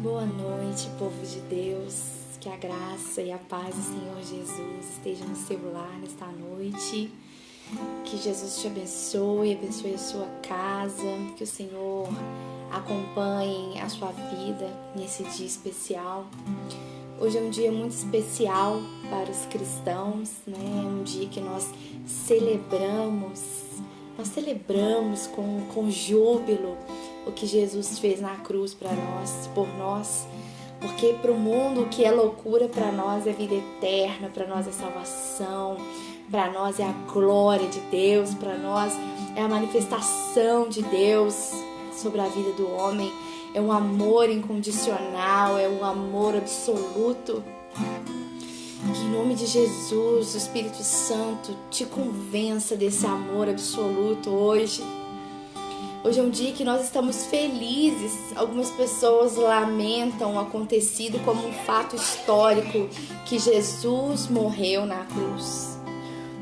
Boa noite, povo de Deus. Que a graça e a paz do Senhor Jesus estejam no seu lar nesta noite. Que Jesus te abençoe a sua casa. Que o Senhor acompanhe a sua vida nesse dia especial. Hoje é um dia muito especial para os cristãos, né? É um dia que nós celebramos com júbilo o que Jesus fez na cruz para nós, por nós. Porque para o mundo o que é loucura para nós é vida eterna, para nós é salvação, para nós é a glória de Deus, para nós é a manifestação de Deus sobre a vida do homem. É um amor incondicional, é um amor absoluto. Que em nome de Jesus, o Espírito Santo te convença desse amor absoluto hoje. Hoje é um dia que nós estamos felizes. Algumas pessoas lamentam o acontecido como um fato histórico, que Jesus morreu na cruz.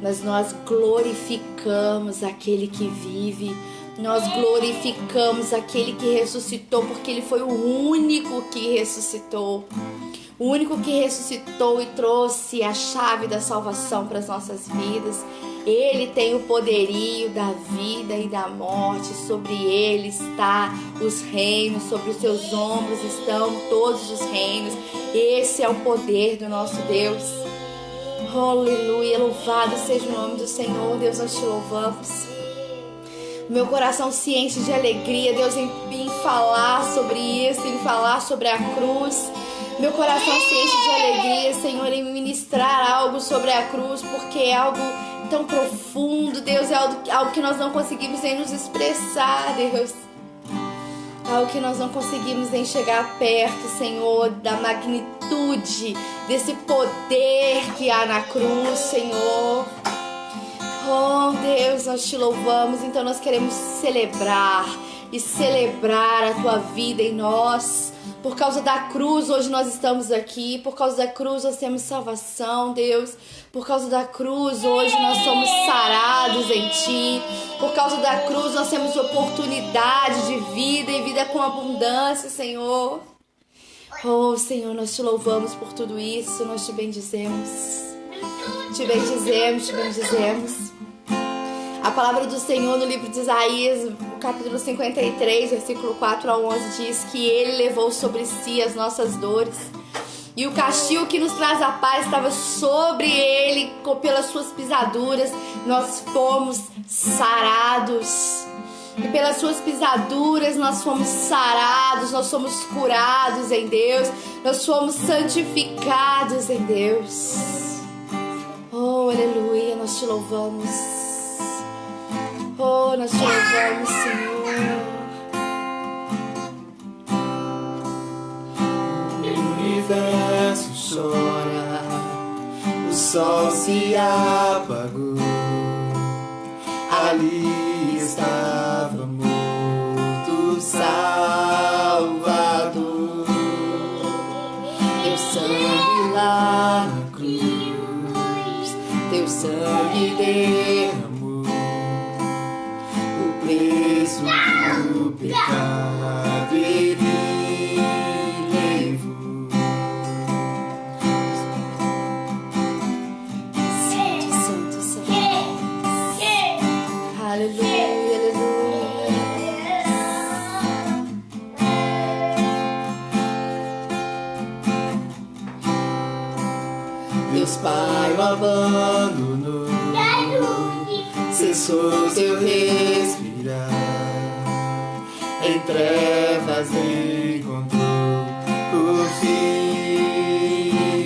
Mas nós glorificamos aquele que vive. Nós glorificamos aquele que ressuscitou, porque ele foi o único que ressuscitou. O único que ressuscitou e trouxe a chave da salvação para as nossas vidas. Ele tem o poderio da vida e da morte. Sobre ele está os reinos, sobre os seus ombros estão todos os reinos. Esse é o poder do nosso Deus. Aleluia, louvado seja o nome do Senhor. Deus, nós te louvamos. Meu coração se enche de alegria, Deus, em falar sobre isso, em falar sobre a cruz. Meu coração se enche de alegria, Senhor, em ministrar algo sobre a cruz, porque é algo tão profundo, Deus, é algo que nós não conseguimos nem nos expressar, Deus. Algo que nós não conseguimos nem chegar perto, Senhor, da magnitude desse poder que há na cruz, Senhor. Oh, Deus, nós te louvamos, então nós queremos celebrar a tua vida em nós. Por causa da cruz, hoje nós estamos aqui. Por causa da cruz, nós temos salvação, Deus. Por causa da cruz, hoje nós somos sarados em Ti. Por causa da cruz, nós temos oportunidade de vida e vida com abundância, Senhor. Oh, Senhor, nós te louvamos por tudo isso. Nós te bendizemos. Te bendizemos, te bendizemos. A palavra do Senhor no livro de Isaías, no capítulo 53, versículo 4 a 11, diz que Ele levou sobre si as nossas dores. E o castigo que nos traz a paz estava sobre Ele, pelas suas pisaduras nós fomos sarados. E pelas suas pisaduras nós fomos sarados, nós somos curados em Deus, nós fomos santificados em Deus. Oh, aleluia, nós te louvamos. Oh, nós te louvamos, Senhor. O universo chora, o sol se apagou. Ali estava morto o Salvador. Teu sangue lá na cruz, teu sangue derramou preço do pecado, Ele levou. Santo, Santo, Santo. Aleluia, aleluia. Deus Pai o abandonou, cessou seu respirar. Em trevas encontrou o Filho.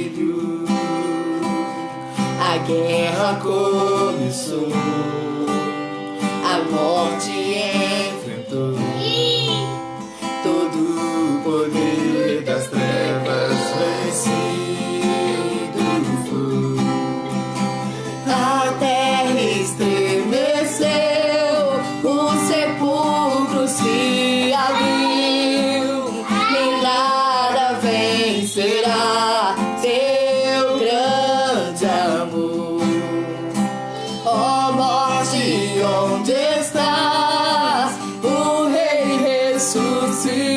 A guerra começou, a morte enfrentou. Todo o poder das trevas vencido foi. A terra estremeceu, o sepulcro se abriu, nem nada vencerá teu grande amor. Ó morte, onde estás? O Rei ressuscitou.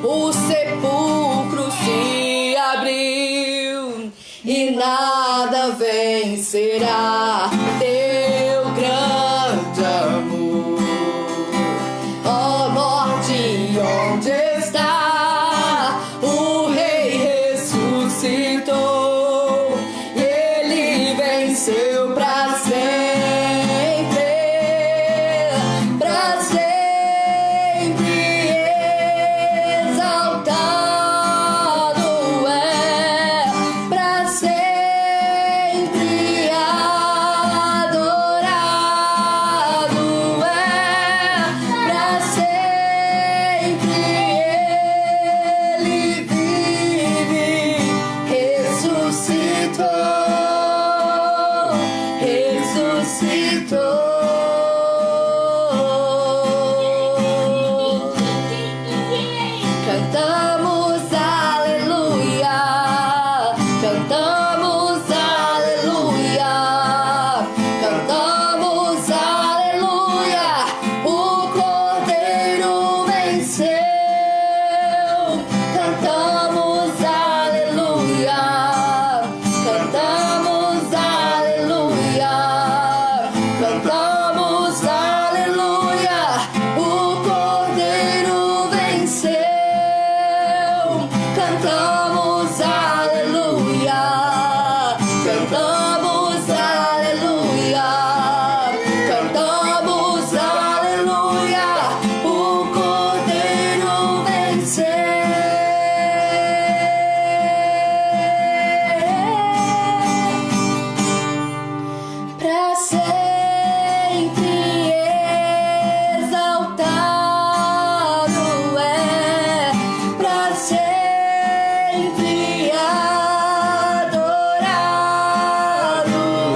o sepulcro se abriu e nada vencerá teu grande amor. Ó morte, onde está? O Rei ressuscitou e ele venceu para sempre, para sempre. Exaltado é, para sempre adorado é, para sempre ele vive, ressuscitou, ressuscitou. Cantamos aleluia, cantamos aleluia, cantamos aleluia, o Cordeiro venceu. Cantamos aleluia, cantamos aleluia, cantamos aleluia, o Cordeiro venceu. Cantamos aleluia, cantamos aleluia, cantamos aleluia, o Cordeiro venceu. Para sempre exaltado é, para sempre adorado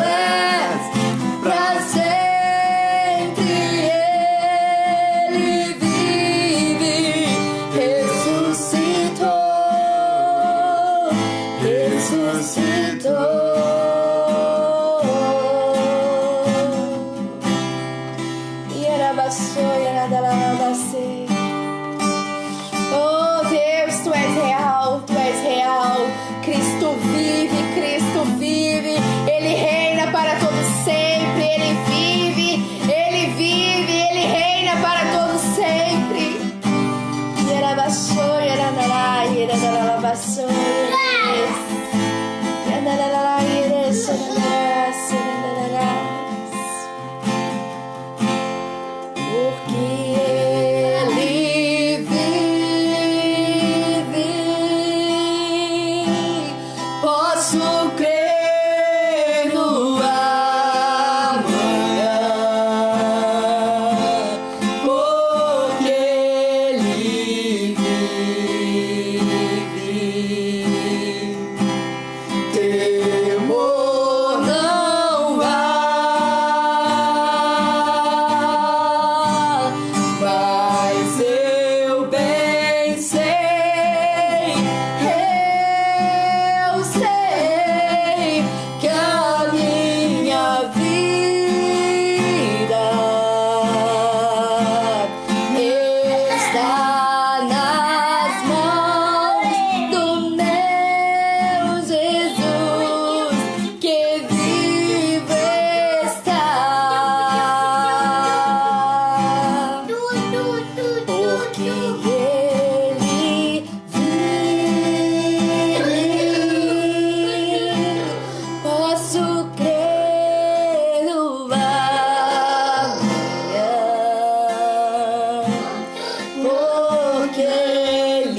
és, para sempre ele vive, ressuscitou, ressuscitou. Oh Deus, tu és real, tu és real. Cristo vive, ele reina para todo sempre, ele vive, ele reina para todo sempre. Porque ele vive, posso crer no amanhã, porque ele vive. Temor não há, mas eu bem sei, eu sei que a minha vida está nas mãos do meu Jesus, que vive está. Porque ele vive, posso crer no amanhã, porque ele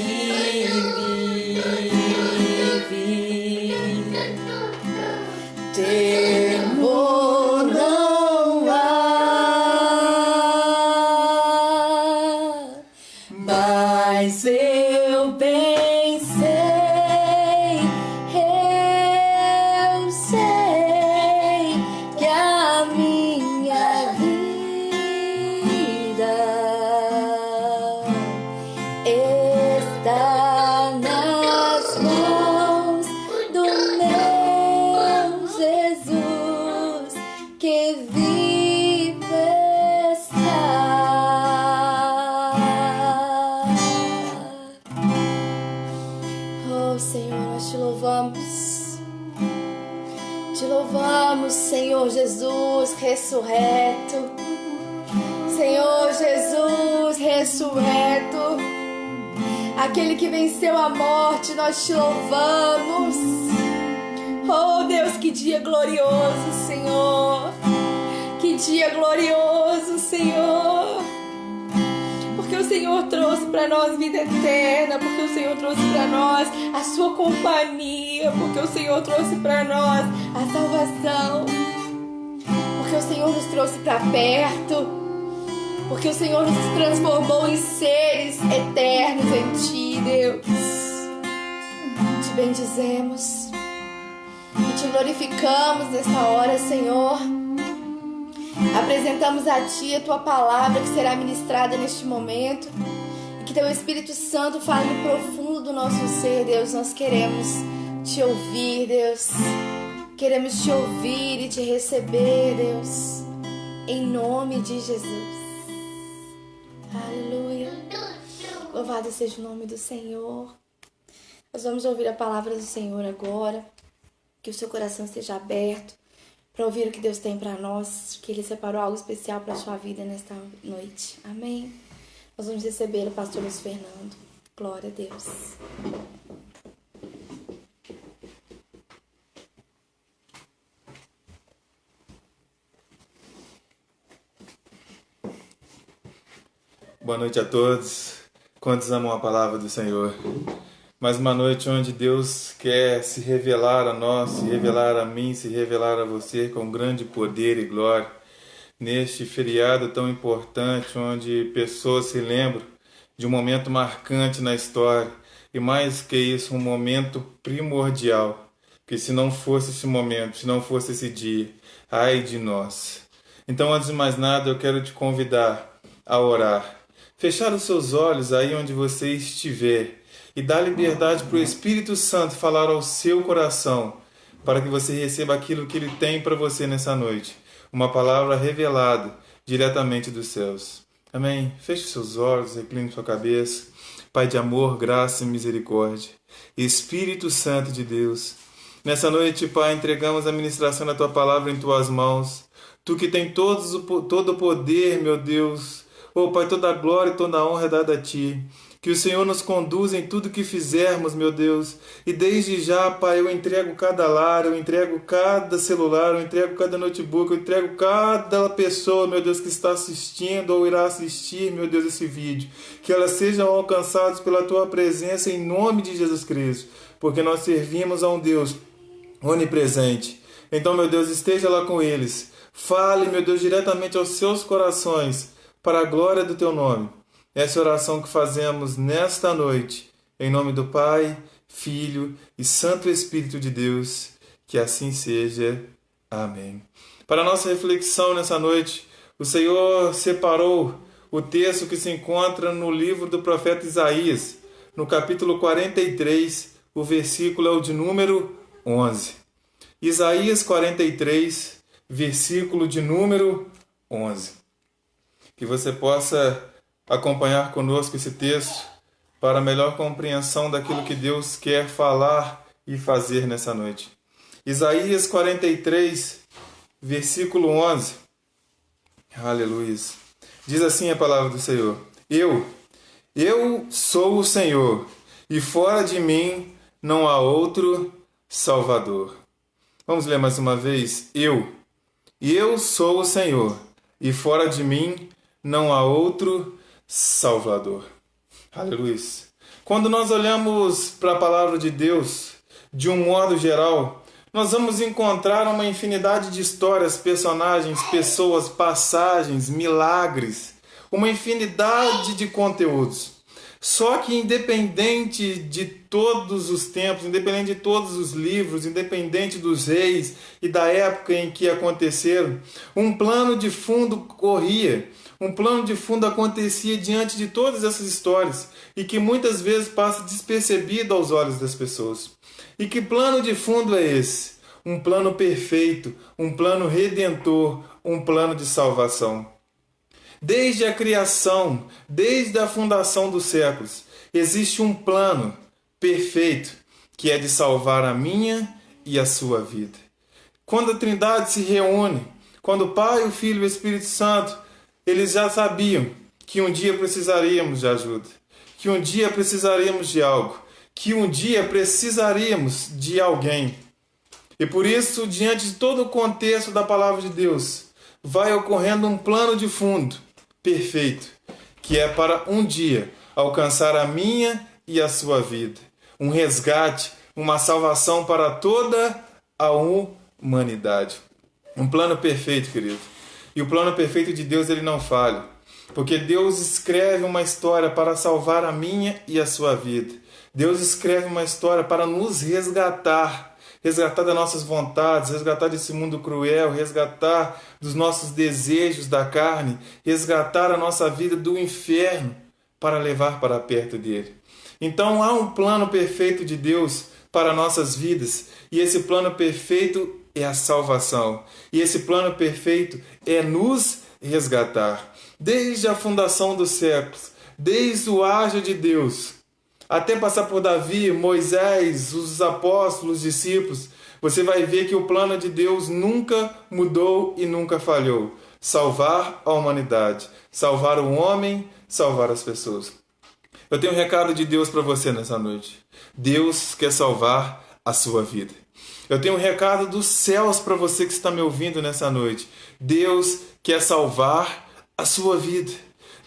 vive. Temor não há, mas eu bem sei, eu sei que a minha vida está nas mãos do meu Jesus, que vive está. Senhor, nós te louvamos. Te louvamos, Senhor Jesus ressurreto. Senhor Jesus ressurreto. Aquele que venceu a morte, nós te louvamos. Oh Deus, que dia glorioso, Senhor. Que dia glorioso, Senhor. Porque o Senhor trouxe para nós vida eterna, porque o Senhor trouxe para nós a sua companhia, porque o Senhor trouxe para nós a salvação, porque o Senhor nos trouxe para perto, porque o Senhor nos transformou em seres eternos em Ti, Deus. Te bendizemos e Te glorificamos nesta hora, Senhor. Apresentamos a Ti a Tua palavra que será ministrada neste momento. E que Teu Espírito Santo fale no profundo do nosso ser, Deus. Nós queremos Te ouvir, Deus. Queremos Te ouvir e Te receber, Deus. Em nome de Jesus. Aleluia. Louvado seja o nome do Senhor. Nós vamos ouvir a palavra do Senhor agora. Que o seu coração esteja aberto para ouvir o que Deus tem para nós, que Ele separou algo especial para a sua vida nesta noite. Amém? Nós vamos receber o pastor Luiz Fernando. Glória a Deus. Boa noite a todos. Quantos amam a palavra do Senhor? Mais uma noite onde Deus quer se revelar a nós, se revelar a mim, se revelar a você com grande poder e glória. Neste feriado tão importante, onde pessoas se lembram de um momento marcante na história. E mais que isso, um momento primordial. Que se não fosse esse momento, se não fosse esse dia, ai de nós. Então, antes de mais nada, eu quero te convidar a orar. Fechar os seus olhos aí onde você estiver. E dá liberdade para o Espírito Santo falar ao seu coração, para que você receba aquilo que Ele tem para você nessa noite. Uma palavra revelada diretamente dos céus. Amém? Feche seus olhos, recline sua cabeça. Pai de amor, graça e misericórdia. Espírito Santo de Deus, nessa noite, Pai, entregamos a ministração da Tua palavra em Tuas mãos. Tu que tem todo o poder, meu Deus. Oh, Pai, toda a glória e toda a honra é dada a Ti. Que o Senhor nos conduza em tudo que fizermos, meu Deus. E desde já, Pai, eu entrego cada lar, eu entrego cada celular, eu entrego cada notebook, eu entrego cada pessoa, meu Deus, que está assistindo ou irá assistir, meu Deus, esse vídeo. Que elas sejam alcançadas pela Tua presença em nome de Jesus Cristo. Porque nós servimos a um Deus onipresente. Então, meu Deus, esteja lá com eles. Fale, meu Deus, diretamente aos seus corações, para a glória do Teu nome. Essa oração que fazemos nesta noite, em nome do Pai, Filho e Santo Espírito de Deus, que assim seja. Amém. Para a nossa reflexão nessa noite, o Senhor separou o texto que se encontra no livro do profeta Isaías, no capítulo 43, o versículo é o de número 11. Isaías 43, versículo de número 11. Que você possa acompanhar conosco esse texto para melhor compreensão daquilo que Deus quer falar e fazer nessa noite. Isaías 43, versículo 11. Aleluia. Diz assim a palavra do Senhor. Eu sou o Senhor, e fora de mim não há outro Salvador. Vamos ler mais uma vez. Eu sou o Senhor, e fora de mim não há outro Salvador. Aleluia. Quando nós olhamos para a palavra de Deus, de um modo geral, nós vamos encontrar uma infinidade de histórias, personagens, pessoas, passagens, milagres, uma infinidade de conteúdos. Só que independente de todos os tempos, independente de todos os livros, independente dos reis e da época em que aconteceram, um plano de fundo corria. Um plano de fundo acontecia diante de todas essas histórias e que muitas vezes passa despercebido aos olhos das pessoas. E que plano de fundo é esse? Um plano perfeito, um plano redentor, um plano de salvação. Desde a criação, desde a fundação dos séculos, existe um plano perfeito que é de salvar a minha e a sua vida. Quando a Trindade se reúne, quando o Pai, o Filho e o Espírito Santo, eles já sabiam que um dia precisaríamos de ajuda, que um dia precisaríamos de algo, que um dia precisaríamos de alguém. E por isso, diante de todo o contexto da palavra de Deus, vai ocorrendo um plano de fundo perfeito, que é para um dia alcançar a minha e a sua vida. Um resgate, uma salvação para toda a humanidade. Um plano perfeito, querido. E o plano perfeito de Deus, ele não falha. Porque Deus escreve uma história para salvar a minha e a sua vida. Deus escreve uma história para nos resgatar. Resgatar das nossas vontades, resgatar desse mundo cruel, resgatar dos nossos desejos da carne, resgatar a nossa vida do inferno para levar para perto dele. Então há um plano perfeito de Deus para nossas vidas, e esse plano perfeito é a salvação. E esse plano perfeito é nos resgatar. Desde a fundação dos séculos, desde o ágio de Deus, até passar por Davi, Moisés, os apóstolos, os discípulos, você vai ver que o plano de Deus nunca mudou e nunca falhou. Salvar a humanidade, salvar o homem, salvar as pessoas. Eu tenho um recado de Deus para você nessa noite. Deus quer salvar a sua vida. Eu tenho um recado dos céus para você que está me ouvindo nessa noite. Deus quer salvar a sua vida.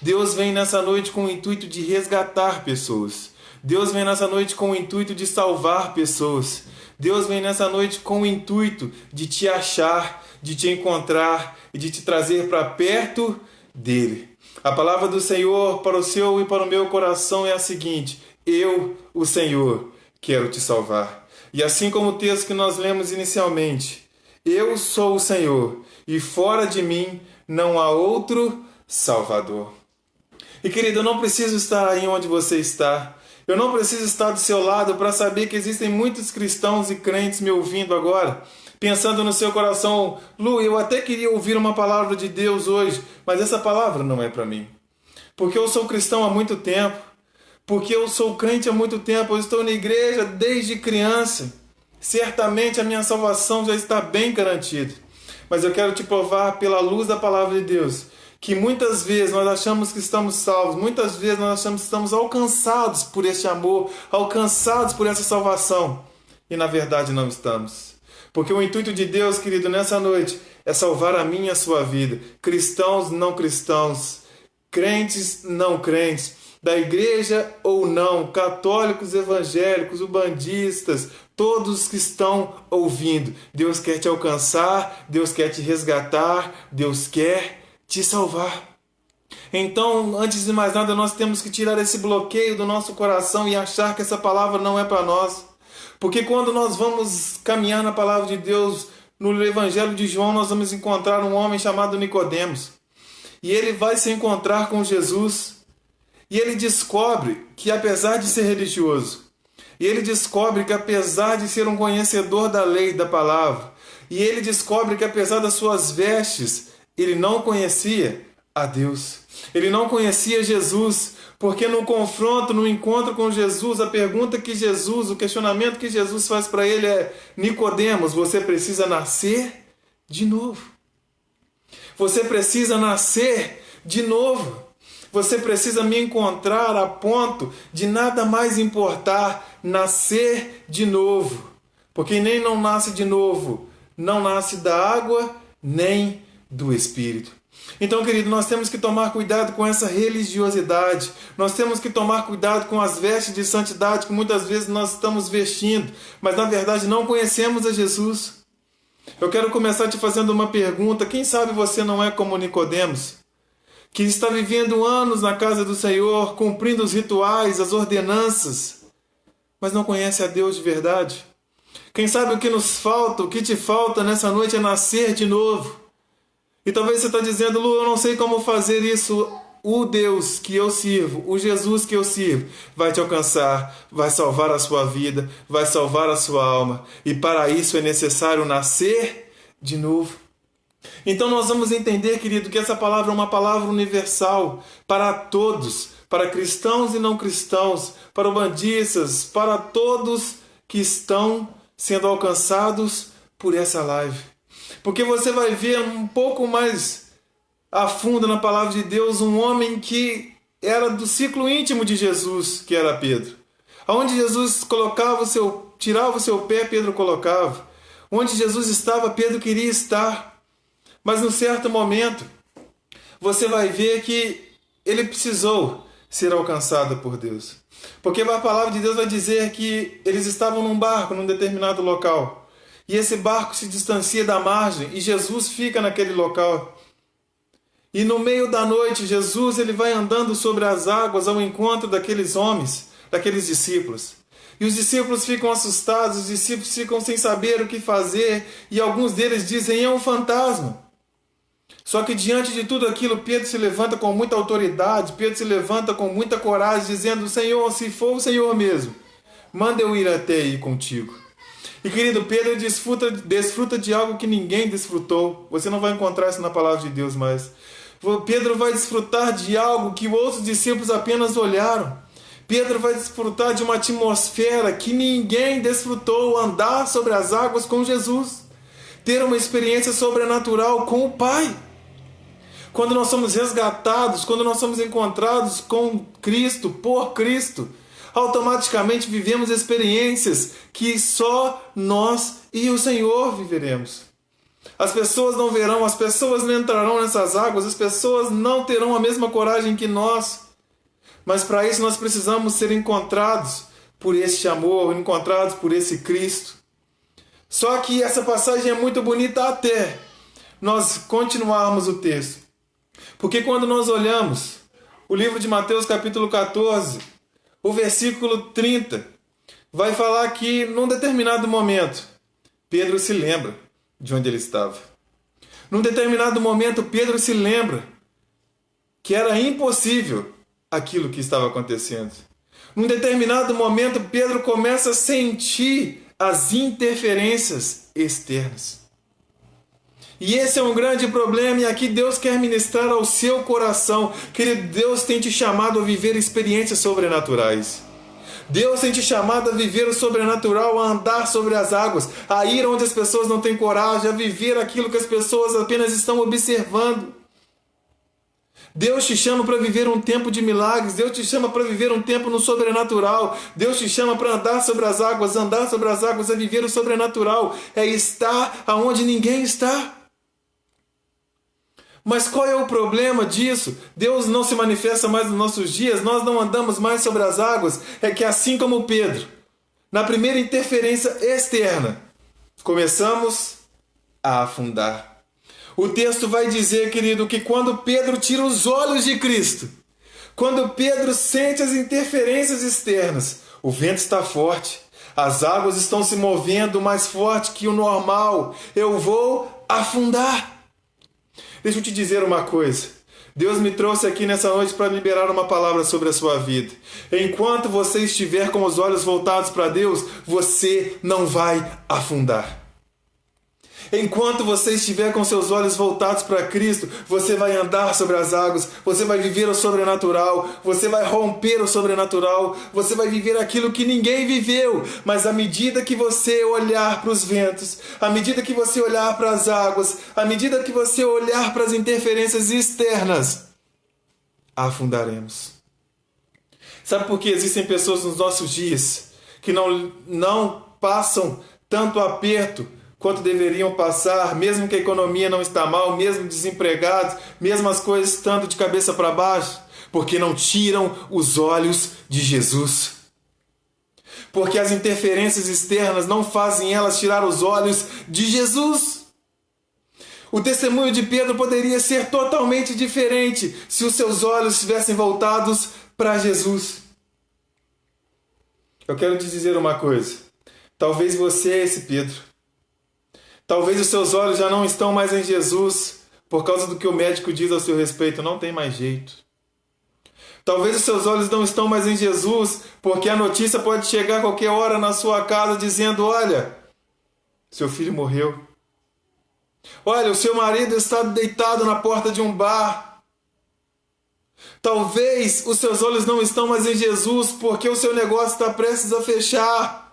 Deus vem nessa noite com o intuito de resgatar pessoas. Deus vem nessa noite com o intuito de salvar pessoas. Deus vem nessa noite com o intuito de te achar, de te encontrar e de te trazer para perto dele. A palavra do Senhor para o seu e para o meu coração é a seguinte: eu, o Senhor, quero te salvar. E assim como o texto que nós lemos inicialmente, eu sou o Senhor e fora de mim não há outro Salvador. E querido, eu não preciso estar aí onde você está. Eu não preciso estar do seu lado para saber que existem muitos cristãos e crentes me ouvindo agora, pensando no seu coração: Lu, eu até queria ouvir uma palavra de Deus hoje, mas essa palavra não é para mim. Porque eu sou cristão há muito tempo, porque eu sou crente há muito tempo, eu estou na igreja desde criança. Certamente a minha salvação já está bem garantida. Mas eu quero te provar pela luz da palavra de Deus que muitas vezes nós achamos que estamos salvos, muitas vezes nós achamos que estamos alcançados por este amor, alcançados por essa salvação, e na verdade não estamos. Porque o intuito de Deus, querido, nessa noite é salvar a minha e a sua vida. Cristãos, não cristãos, crentes, não crentes, da igreja ou não, católicos, evangélicos, ubandistas, todos que estão ouvindo. Deus quer te alcançar, Deus quer te resgatar, Deus quer te salvar. Então, antes de mais nada, nós temos que tirar esse bloqueio do nosso coração e achar que essa palavra não é para nós. Porque quando nós vamos caminhar na palavra de Deus, no Evangelho de João, nós vamos encontrar um homem chamado Nicodemos. E ele vai se encontrar com Jesus. E ele descobre que, apesar de ser religioso, e ele descobre que, apesar de ser um conhecedor da lei e da palavra, e ele descobre que, apesar das suas vestes, ele não conhecia a Deus. Ele não conhecia Jesus, porque no confronto, no encontro com Jesus, a pergunta que Jesus, o questionamento que Jesus faz para ele é: Nicodemos, você precisa nascer de novo. Você precisa nascer de novo. Você precisa me encontrar a ponto de nada mais importar, nascer de novo. Porque nem não nasce de novo, não nasce da água, nem do Espírito. Então, querido, nós temos que tomar cuidado com essa religiosidade. Nós temos que tomar cuidado com as vestes de santidade que muitas vezes nós estamos vestindo, mas na verdade não conhecemos a Jesus. Eu quero começar te fazendo uma pergunta. Quem sabe você não é como Nicodemos, que está vivendo anos na casa do Senhor, cumprindo os rituais, as ordenanças, mas não conhece a Deus de verdade? Quem sabe o que nos falta, o que te falta nessa noite é nascer de novo. E talvez você está dizendo: Lu, eu não sei como fazer isso. O Deus que eu sirvo, o Jesus que eu sirvo, vai te alcançar, vai salvar a sua vida, vai salvar a sua alma. E para isso é necessário nascer de novo. Então nós vamos entender, querido, que essa palavra é uma palavra universal para todos, para cristãos e não cristãos, para ubandistas, para todos que estão sendo alcançados por essa live. Porque você vai ver um pouco mais a fundo na palavra de Deus um homem que era do ciclo íntimo de Jesus, que era Pedro. Onde Jesus tirava o seu pé, Pedro colocava. Onde Jesus estava, Pedro queria estar. Mas num certo momento, você vai ver que ele precisou ser alcançado por Deus. Porque a palavra de Deus vai dizer que eles estavam num barco, num determinado local. E esse barco se distancia da margem e Jesus fica naquele local. E no meio da noite, Jesus ele vai andando sobre as águas ao encontro daqueles homens, daqueles discípulos. E os discípulos ficam assustados, os discípulos ficam sem saber o que fazer, e alguns deles dizem, é um fantasma. Só que diante de tudo aquilo, Pedro se levanta com muita autoridade, Pedro se levanta com muita coragem, dizendo, Senhor, se for o Senhor mesmo, manda eu ir até aí contigo. E querido, Pedro desfruta de algo que ninguém desfrutou. Você não vai encontrar isso na palavra de Deus mais. Pedro vai desfrutar de algo que outros discípulos apenas olharam. Pedro vai desfrutar de uma atmosfera que ninguém desfrutou, andar sobre as águas com Jesus, ter uma experiência sobrenatural com o Pai. Quando nós somos resgatados, quando nós somos encontrados com Cristo, por Cristo, automaticamente vivemos experiências que só nós e o Senhor viveremos. As pessoas não verão, as pessoas não entrarão nessas águas, as pessoas não terão a mesma coragem que nós. Mas para isso nós precisamos ser encontrados por este amor, encontrados por esse Cristo. Só que essa passagem é muito bonita até nós continuarmos o texto. Porque quando nós olhamos o livro de Mateus capítulo 14, o versículo 30, vai falar que num determinado momento, Pedro se lembra de onde ele estava. Num determinado momento, Pedro se lembra que era impossível aquilo que estava acontecendo. Num determinado momento, Pedro começa a sentir as interferências externas. E esse é um grande problema, e aqui Deus quer ministrar ao seu coração. Querido, Deus tem te chamado a viver experiências sobrenaturais. Deus tem te chamado a viver o sobrenatural, a andar sobre as águas, a ir onde as pessoas não têm coragem, a viver aquilo que as pessoas apenas estão observando. Deus te chama para viver um tempo de milagres, Deus te chama para viver um tempo no sobrenatural, Deus te chama para andar sobre as águas é viver o sobrenatural, é estar aonde ninguém está. Mas qual é o problema disso? Deus não se manifesta mais nos nossos dias, nós não andamos mais sobre as águas. É que assim como Pedro, na primeira interferência externa, começamos a afundar. O texto vai dizer, querido, que quando Pedro tira os olhos de Cristo, quando Pedro sente as interferências externas, o vento está forte, as águas estão se movendo mais forte que o normal, eu vou afundar. Deixa eu te dizer uma coisa. Deus me trouxe aqui nessa noite para liberar uma palavra sobre a sua vida. Enquanto você estiver com os olhos voltados para Deus, você não vai afundar. Enquanto você estiver com seus olhos voltados para Cristo, você vai andar sobre as águas, você vai viver o sobrenatural, você vai romper o sobrenatural, você vai viver aquilo que ninguém viveu. Mas à medida que você olhar para os ventos, à medida que você olhar para as águas, à medida que você olhar para as interferências externas, afundaremos. Sabe por que existem pessoas nos nossos dias que não passam tanto aperto quanto deveriam passar, mesmo que a economia não está mal, mesmo desempregados, mesmo as coisas estando de cabeça para baixo? Porque não tiram os olhos de Jesus. Porque as interferências externas não fazem elas tirar os olhos de Jesus. O testemunho de Pedro poderia ser totalmente diferente se os seus olhos estivessem voltados para Jesus. Eu quero te dizer uma coisa. Talvez você é esse Pedro. Talvez os seus olhos já não estão mais em Jesus por causa do que o médico diz ao seu respeito. Não tem mais jeito. Talvez os seus olhos não estão mais em Jesus porque a notícia pode chegar a qualquer hora na sua casa dizendo: olha, seu filho morreu. Olha, o seu marido está deitado na porta de um bar. Talvez os seus olhos não estão mais em Jesus porque o seu negócio está prestes a fechar.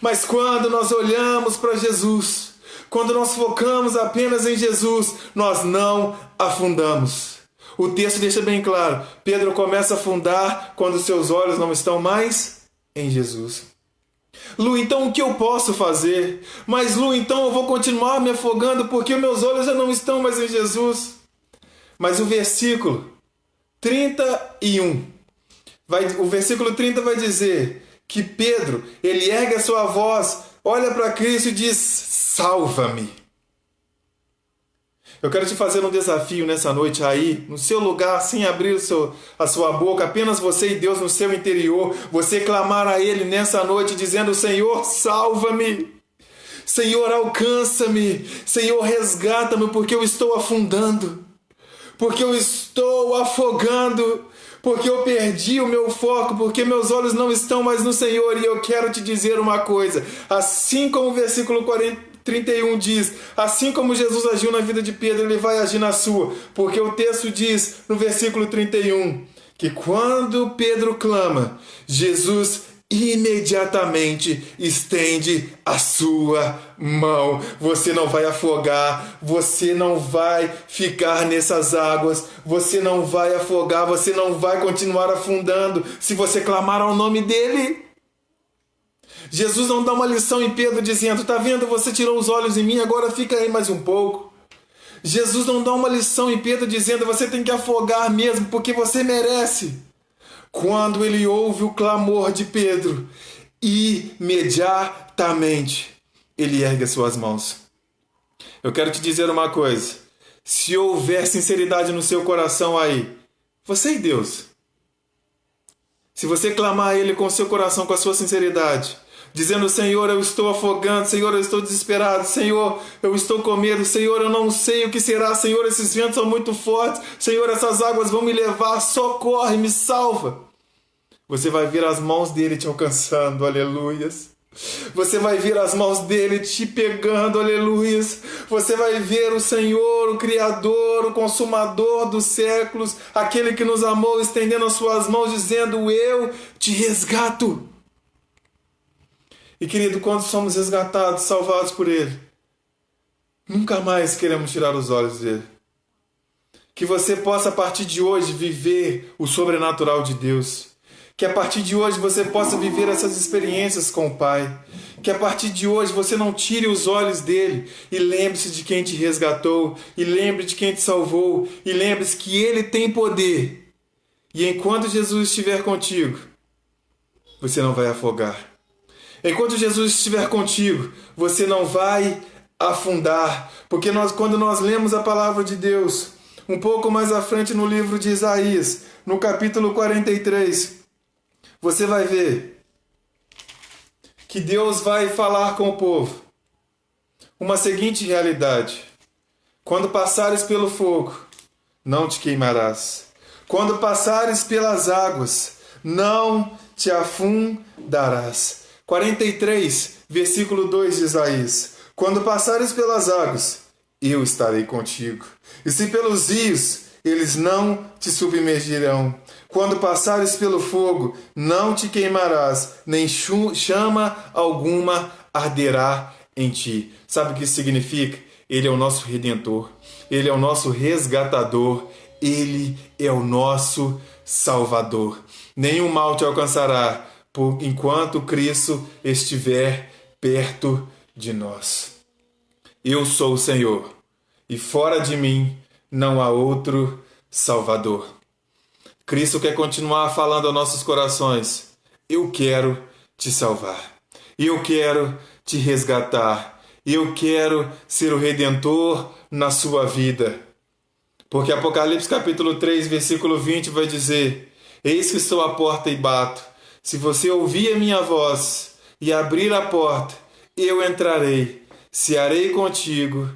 Mas quando nós olhamos para Jesus, quando nós focamos apenas em Jesus, nós não afundamos. O texto deixa bem claro, Pedro começa a afundar quando seus olhos não estão mais em Jesus. Lu, então o que eu posso fazer? Mas Lu, então eu vou continuar me afogando porque meus olhos já não estão mais em Jesus. Mas o versículo 31, o versículo 30 vai dizer que Pedro, ele ergue a sua voz, olha para Cristo e diz, salva-me. Eu quero te fazer um desafio nessa noite aí, no seu lugar, sem abrir a sua boca, apenas você e Deus no seu interior, você clamar a Ele nessa noite dizendo, Senhor, salva-me, Senhor, alcança-me, Senhor, resgata-me, porque eu estou afundando, porque eu estou afogando, porque eu perdi o meu foco, porque meus olhos não estão mais no Senhor, e eu quero te dizer uma coisa, assim como o versículo 31 diz, assim como Jesus agiu na vida de Pedro, ele vai agir na sua, porque o texto diz no versículo 31, que quando Pedro clama, Jesus imediatamente estende a sua mão. Você não vai afogar, você não vai ficar nessas águas, você não vai afogar, você não vai continuar afundando se você clamar ao nome dele. Jesus não dá uma lição em Pedro dizendo, tá vendo, você tirou os olhos em mim, agora fica aí mais um pouco. Jesus não dá uma lição em Pedro dizendo, você tem que afogar mesmo, porque você merece. Quando ele ouve o clamor de Pedro, imediatamente ele ergue as suas mãos. Eu quero te dizer uma coisa, se houver sinceridade no seu coração aí, você e Deus, se você clamar a Ele com o seu coração, com a sua sinceridade, dizendo, Senhor, eu estou afogando, Senhor, eu estou desesperado, Senhor, eu estou com medo, Senhor, eu não sei o que será, Senhor, esses ventos são muito fortes, Senhor, essas águas vão me levar, socorre, me salva. Você vai ver as mãos dele te alcançando, aleluias. Você vai ver as mãos dele te pegando, aleluias. Você vai ver o Senhor, o Criador, o Consumador dos séculos, aquele que nos amou, estendendo as suas mãos, dizendo, eu te resgato. E querido, quando somos resgatados, salvados por Ele, nunca mais queremos tirar os olhos dele. Que você possa, a partir de hoje, viver o sobrenatural de Deus. Que a partir de hoje você possa viver essas experiências com o Pai. Que a partir de hoje você não tire os olhos dele. E lembre-se de quem te resgatou. E lembre de quem te salvou. E lembre-se que Ele tem poder. E enquanto Jesus estiver contigo, você não vai afogar. Enquanto Jesus estiver contigo, você não vai afundar. Porque quando nós lemos a palavra de Deus, um pouco mais à frente no livro de Isaías, no capítulo 43, você vai ver que Deus vai falar com o povo uma seguinte realidade. Quando passares pelo fogo, não te queimarás. Quando passares pelas águas, não te afundarás. 43, versículo 2 de Isaías. Quando passares pelas águas, eu estarei contigo. E se pelos rios, eles não te submergirão. Quando passares pelo fogo, não te queimarás, nem chama alguma arderá em ti. Sabe o que isso significa? Ele é o nosso Redentor. Ele é o nosso resgatador. Ele é o nosso Salvador. Nenhum mal te alcançará enquanto Cristo estiver perto de nós. Eu sou o Senhor, e fora de mim não há outro Salvador. Cristo quer continuar falando aos nossos corações. Eu quero te salvar. Eu quero te resgatar. Eu quero ser o Redentor na sua vida. Porque Apocalipse capítulo 3, versículo 20 vai dizer: eis que estou à porta e bato. Se você ouvir a minha voz e abrir a porta, eu entrarei, cearei contigo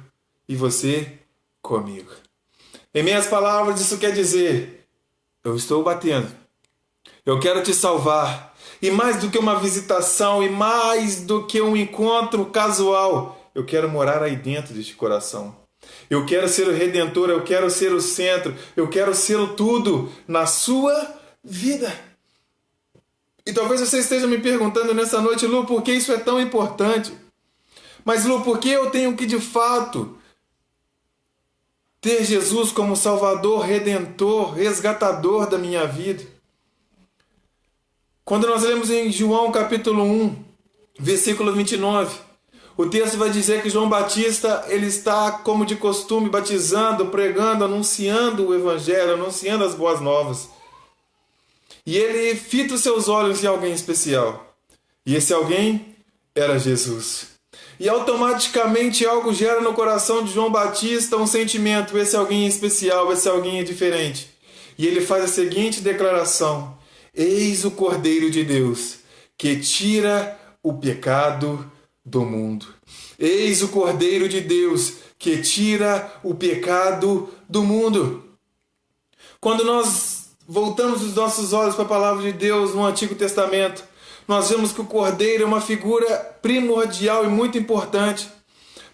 e você comigo. Em minhas palavras, isso quer dizer: eu estou batendo, eu quero te salvar. E mais do que uma visitação, e mais do que um encontro casual, eu quero morar aí dentro deste coração. Eu quero ser o Redentor, eu quero ser o centro, eu quero ser o tudo na sua vida. E talvez você esteja me perguntando nessa noite, Lu, por que isso é tão importante? Mas, Lu, por que eu tenho que, de fato, ter Jesus como Salvador, Redentor, resgatador da minha vida? Quando nós lemos em João capítulo 1, versículo 29, o texto vai dizer que João Batista, ele está, como de costume, batizando, pregando, anunciando o Evangelho, anunciando as boas novas. E ele fita os seus olhos em alguém especial. E esse alguém era Jesus. E automaticamente algo gera no coração de João Batista um sentimento: esse alguém é especial, esse alguém é diferente. E ele faz a seguinte declaração: eis o Cordeiro de Deus, que tira o pecado do mundo. Eis o Cordeiro de Deus, que tira o pecado do mundo. Quando nós voltamos os nossos olhos para a palavra de Deus no Antigo Testamento, nós vemos que o Cordeiro é uma figura primordial e muito importante,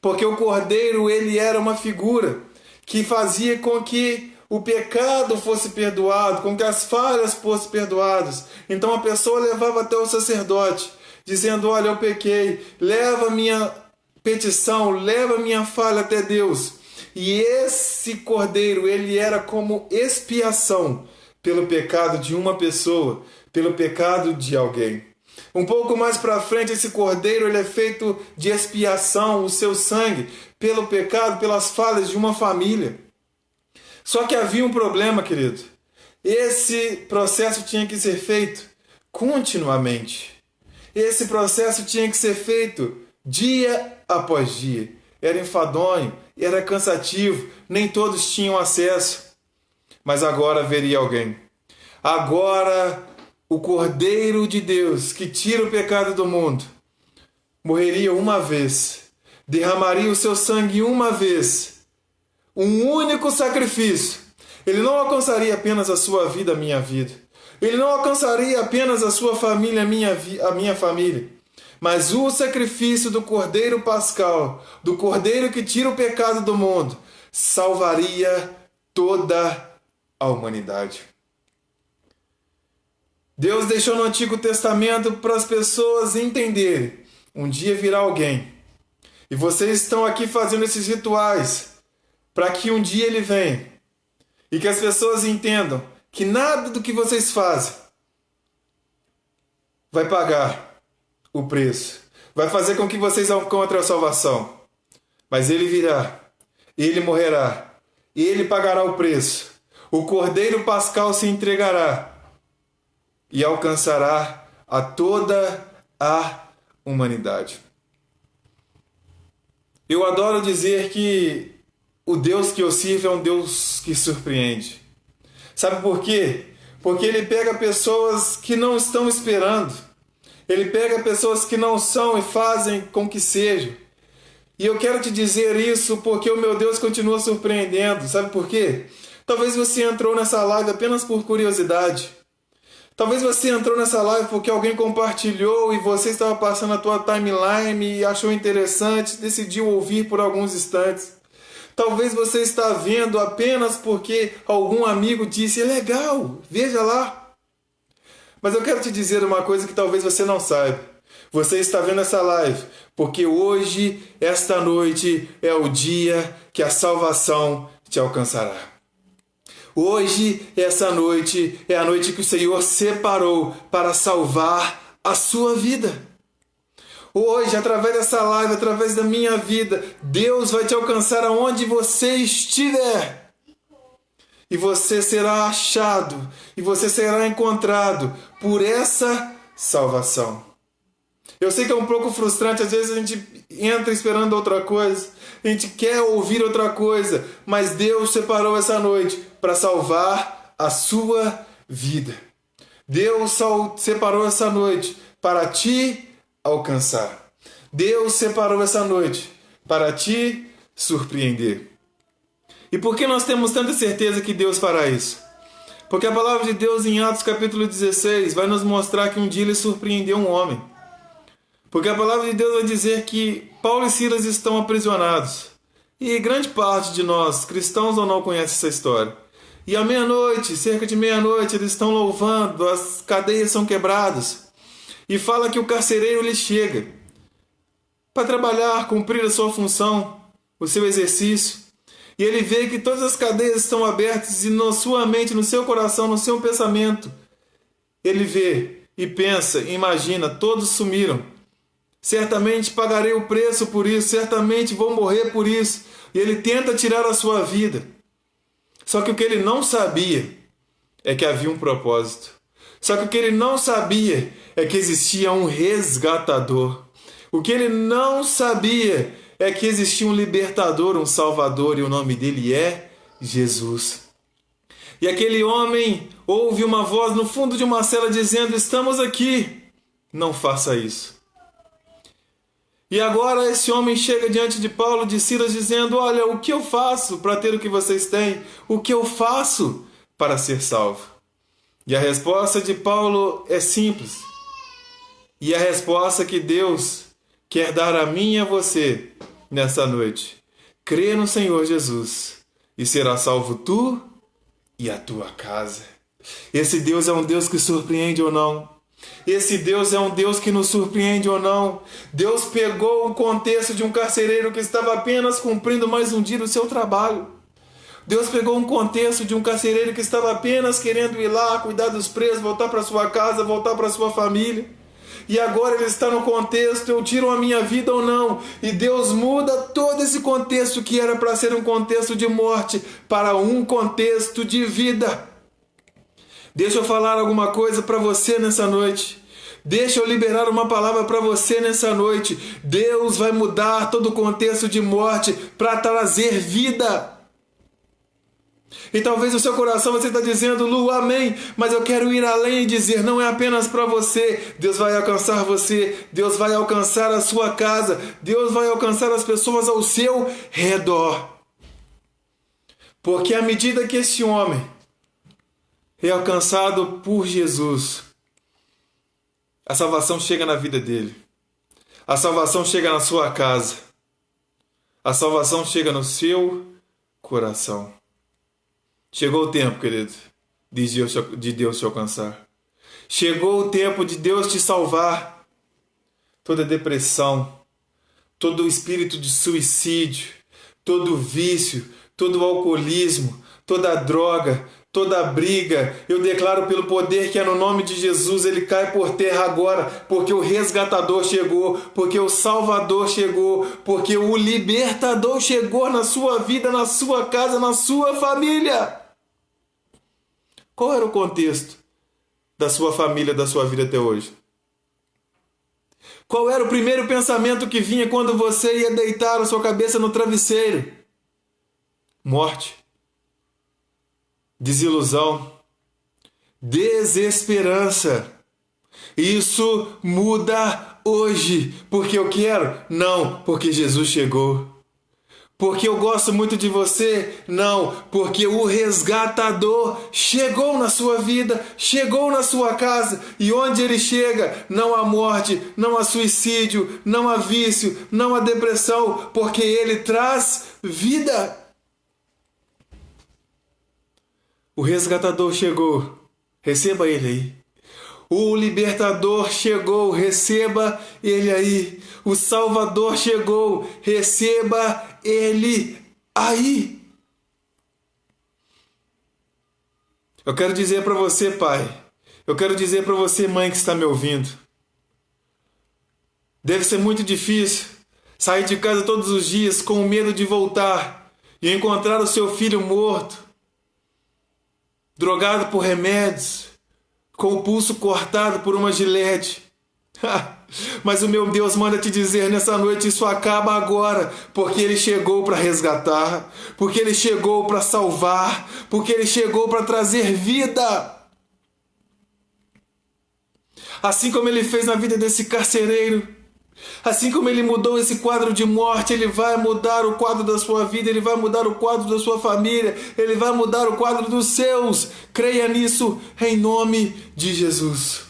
porque o Cordeiro, ele era uma figura que fazia com que o pecado fosse perdoado, com que as falhas fossem perdoadas. Então a pessoa levava até o sacerdote, dizendo: olha, eu pequei, leva a minha petição, leva a minha falha até Deus. E esse Cordeiro, ele era como expiação pelo pecado de uma pessoa, pelo pecado de alguém. Um pouco mais para frente, esse Cordeiro, ele é feito de expiação, o seu sangue, pelo pecado, pelas falhas de uma família. Só que havia um problema, querido. Esse processo tinha que ser feito continuamente. Esse processo tinha que ser feito dia após dia. Era enfadonho, era cansativo, nem todos tinham acesso. Mas agora haveria alguém. Agora o Cordeiro de Deus, que tira o pecado do mundo, morreria uma vez, derramaria o seu sangue uma vez, um único sacrifício. Ele não alcançaria apenas a sua vida, a minha vida. Ele não alcançaria apenas a sua família, a minha família. Mas o sacrifício do Cordeiro Pascal, do Cordeiro que tira o pecado do mundo, salvaria toda a humanidade. Deus deixou no Antigo Testamento para as pessoas entenderem: um dia virá alguém. E vocês estão aqui fazendo esses rituais para que um dia ele venha. E que as pessoas entendam que nada do que vocês fazem vai pagar o preço, vai fazer com que vocês encontrem a salvação. Mas ele virá, ele morrerá, ele pagará o preço. O Cordeiro Pascal se entregará e alcançará a toda a humanidade. Eu adoro dizer que o Deus que eu sirvo é um Deus que surpreende. Sabe por quê? Porque ele pega pessoas que não estão esperando. Ele pega pessoas que não são e fazem com que sejam. E eu quero te dizer isso porque o meu Deus continua surpreendendo. Sabe por quê? Talvez você entrou nessa live apenas por curiosidade. Talvez você entrou nessa live porque alguém compartilhou e você estava passando a tua timeline e achou interessante, decidiu ouvir por alguns instantes. Talvez você está vendo apenas porque algum amigo disse: é legal, veja lá. Mas eu quero te dizer uma coisa que talvez você não saiba. Você está vendo essa live porque hoje, esta noite, é o dia que a salvação te alcançará. Hoje, essa noite, é a noite que o Senhor separou para salvar a sua vida. Hoje, através dessa live, através da minha vida, Deus vai te alcançar aonde você estiver. E você será achado, e você será encontrado por essa salvação. Eu sei que é um pouco frustrante, às vezes a gente entra esperando outra coisa, a gente quer ouvir outra coisa, mas Deus separou essa noite para salvar a sua vida. Deus separou essa noite para te alcançar. Deus separou essa noite para te surpreender. E por que nós temos tanta certeza que Deus fará isso? Porque a palavra de Deus em Atos capítulo 16 vai nos mostrar que um dia ele surpreendeu um homem. Porque a palavra de Deus vai dizer que Paulo e Silas estão aprisionados. E grande parte de nós, cristãos ou não, conhece essa história. E à meia-noite, cerca de meia-noite, eles estão louvando, as cadeias são quebradas. E fala que o carcereiro lhe chega para trabalhar, cumprir a sua função, o seu exercício. E ele vê que todas as cadeias estão abertas e na sua mente, no seu coração, no seu pensamento, ele vê e pensa, imagina, todos sumiram. Certamente pagarei o preço por isso, certamente vou morrer por isso. E ele tenta tirar a sua vida. Só que o que ele não sabia é que havia um propósito. Só que o que ele não sabia é que existia um resgatador. O que ele não sabia é que existia um libertador, um salvador, e o nome dele é Jesus. E aquele homem ouve uma voz no fundo de uma cela dizendo: estamos aqui, não faça isso. E agora esse homem chega diante de Paulo, de Silas, dizendo: olha, o que eu faço para ter o que vocês têm? O que eu faço para ser salvo? E a resposta de Paulo é simples. E a resposta que Deus quer dar a mim e a você nessa noite: crê no Senhor Jesus e será salvo tu e a tua casa. Esse Deus é um Deus que surpreende ou não? Esse Deus é um Deus que nos surpreende ou não? Deus pegou o contexto de um carcereiro que estava apenas cumprindo mais um dia do seu trabalho. Deus pegou um contexto de um carcereiro que estava apenas querendo ir lá, cuidar dos presos, voltar para sua casa, voltar para sua família. E agora ele está no contexto: eu tiro a minha vida ou não? E Deus muda todo esse contexto que era para ser um contexto de morte para um contexto de vida. Deixa eu falar alguma coisa para você nessa noite. Deixa eu liberar uma palavra para você nessa noite. Deus vai mudar todo o contexto de morte para trazer vida. E talvez no seu coração você está dizendo: Lu, amém, mas eu quero ir além e dizer: não é apenas para você. Deus vai alcançar você, Deus vai alcançar a sua casa, Deus vai alcançar as pessoas ao seu redor. Porque à medida que esse homem é alcançado por Jesus, a salvação chega na vida dele, a salvação chega na sua casa, a salvação chega no seu coração. Chegou o tempo, querido, de Deus te alcançar. Chegou o tempo de Deus te salvar. Toda depressão, todo espírito de suicídio, todo vício, todo alcoolismo, toda droga, toda briga, eu declaro pelo poder que é no nome de Jesus, ele cai por terra agora, porque o resgatador chegou, porque o salvador chegou, porque o libertador chegou na sua vida, na sua casa, na sua família. Qual era o contexto da sua família, da sua vida até hoje? Qual era o primeiro pensamento que vinha quando você ia deitar a sua cabeça no travesseiro? Morte, desilusão, desesperança. Isso muda hoje. Porque eu quero? Não, porque Jesus chegou. Porque eu gosto muito de você? Não, porque o resgatador chegou na sua vida, chegou na sua casa. E onde ele chega, não há morte, não há suicídio, não há vício, não há depressão, porque ele traz vida. O resgatador chegou, receba ele aí. O libertador chegou, receba ele aí. O salvador chegou, receba ele aí. Eu quero dizer para você, pai, eu quero dizer para você, mãe, que está me ouvindo. Deve ser muito difícil sair de casa todos os dias com medo de voltar e encontrar o seu filho morto, drogado por remédios, com o pulso cortado por uma gilete. Mas o meu Deus manda te dizer nessa noite: isso acaba agora, porque Ele chegou para resgatar, porque Ele chegou para salvar, porque Ele chegou para trazer vida. Assim como Ele fez na vida desse carcereiro, assim como Ele mudou esse quadro de morte, Ele vai mudar o quadro da sua vida, Ele vai mudar o quadro da sua família, Ele vai mudar o quadro dos seus. Creia nisso em nome de Jesus.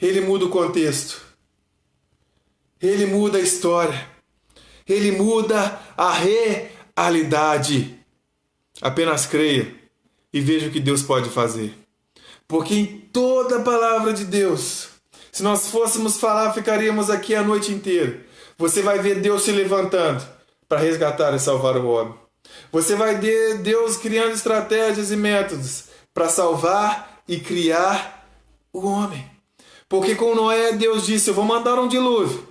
Ele muda o contexto, Ele muda a história, Ele muda a realidade. Apenas creia e veja o que Deus pode fazer. Porque em toda a palavra de Deus, se nós fôssemos falar, ficaríamos aqui a noite inteira. Você vai ver Deus se levantando para resgatar e salvar o homem. Você vai ver Deus criando estratégias e métodos para salvar e criar o homem. Porque com Noé, Deus disse: eu vou mandar um dilúvio.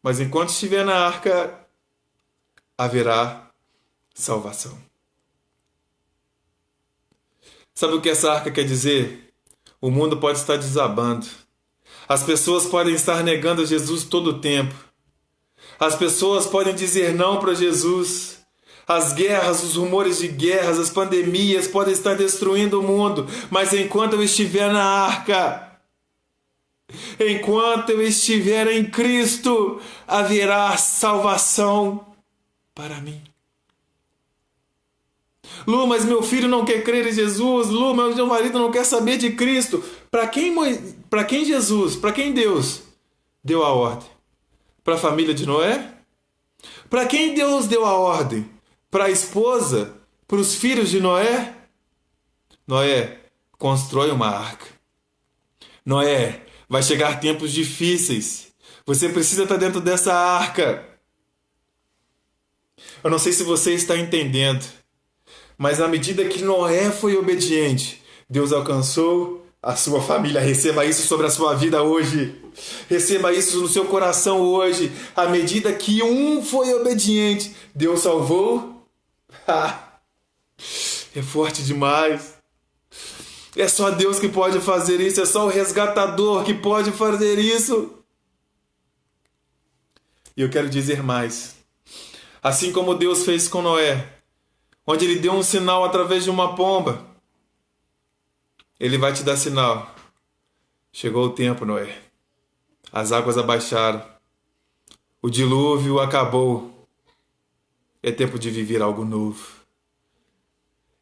Mas enquanto estiver na arca, haverá salvação. Sabe o que essa arca quer dizer? O mundo pode estar desabando. As pessoas podem estar negando Jesus todo o tempo. As pessoas podem dizer não para Jesus. As guerras, os rumores de guerras, as pandemias podem estar destruindo o mundo. Mas enquanto eu estiver na arca, enquanto eu estiver em Cristo, haverá salvação para mim. Lu, mas meu filho não quer crer em Jesus. Lu, meu marido não quer saber de Cristo. Para quem Jesus, para quem Deus deu a ordem? Para a família de Noé? Para quem Deus deu a ordem? Para a esposa? Para os filhos de Noé? Noé, constrói uma arca. Noé, vai chegar tempos difíceis. Você precisa estar dentro dessa arca. Eu não sei se você está entendendo, mas à medida que Noé foi obediente, Deus alcançou a sua família. Receba isso sobre a sua vida hoje. Receba isso no seu coração hoje. À medida que um foi obediente, Deus salvou. É forte demais. É só Deus que pode fazer isso. É só o resgatador que pode fazer isso. E eu quero dizer mais. Assim como Deus fez com Noé, onde Ele deu um sinal através de uma pomba, Ele vai te dar sinal. Chegou o tempo, Noé. As águas abaixaram. O dilúvio acabou. É tempo de viver algo novo.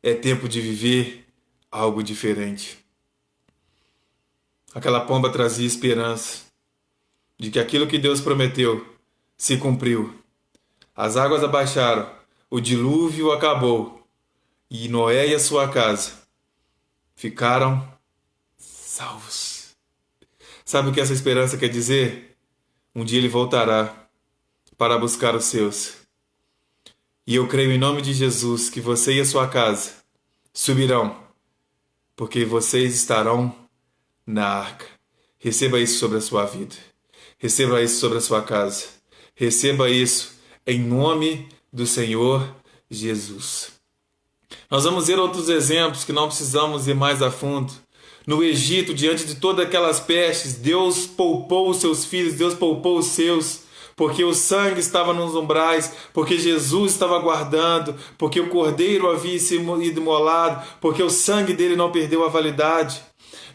É tempo de viver algo diferente. Aquela pomba trazia esperança de que aquilo que Deus prometeu se cumpriu. As águas abaixaram. O dilúvio acabou. E Noé e a sua casa ficaram salvos. Sabe o que essa esperança quer dizer? Um dia Ele voltará para buscar os seus. E eu creio em nome de Jesus que você e a sua casa subirão, porque vocês estarão na arca. Receba isso sobre a sua vida. Receba isso sobre a sua casa. Receba isso em nome do Senhor Jesus. Nós vamos ver outros exemplos que não precisamos ir mais a fundo. No Egito, diante de todas aquelas pestes, Deus poupou os seus filhos, Deus poupou os seus, porque o sangue estava nos umbrais, porque Jesus estava guardando, porque o cordeiro havia sido imolado, porque o sangue dele não perdeu a validade.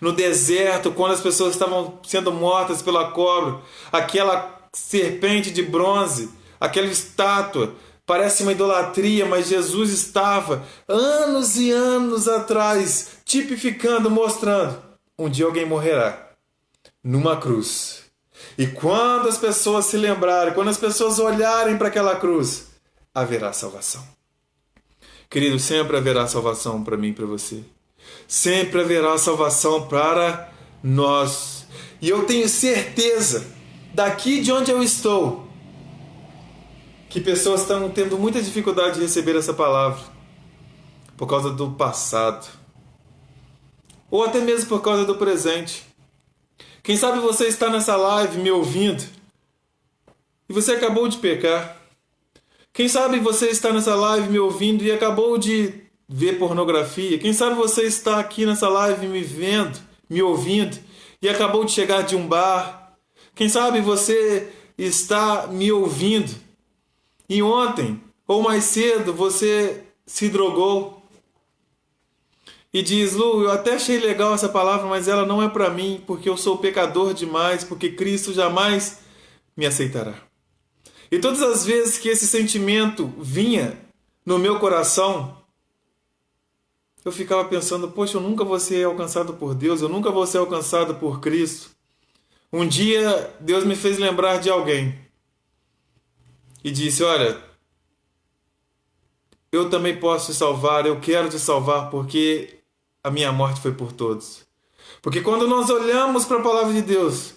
No deserto, quando as pessoas estavam sendo mortas pela cobra, aquela serpente de bronze, aquela estátua, parece uma idolatria, mas Jesus estava anos e anos atrás, tipificando, mostrando. Um dia alguém morrerá numa cruz. E quando as pessoas se lembrarem, quando as pessoas olharem para aquela cruz, haverá salvação. Querido, sempre haverá salvação para mim e para você. Sempre haverá salvação para nós. E eu tenho certeza, daqui de onde eu estou, que pessoas estão tendo muita dificuldade de receber essa palavra por causa do passado, ou até mesmo por causa do presente. Quem sabe você está nessa live me ouvindo e você acabou de pecar. Quem sabe você está nessa live me ouvindo e acabou de ver pornografia. Quem sabe você está aqui nessa live me vendo, me ouvindo e acabou de chegar de um bar. Quem sabe você está me ouvindo e ontem ou mais cedo você se drogou e diz: Lu, eu até achei legal essa palavra, mas ela não é para mim, porque eu sou pecador demais, porque Cristo jamais me aceitará. E todas as vezes que esse sentimento vinha no meu coração, eu ficava pensando: poxa, eu nunca vou ser alcançado por Deus, eu nunca vou ser alcançado por Cristo. Um dia Deus me fez lembrar de alguém e disse: olha, eu também posso te salvar, eu quero te salvar, porque a minha morte foi por todos. Porque quando nós olhamos para a palavra de Deus,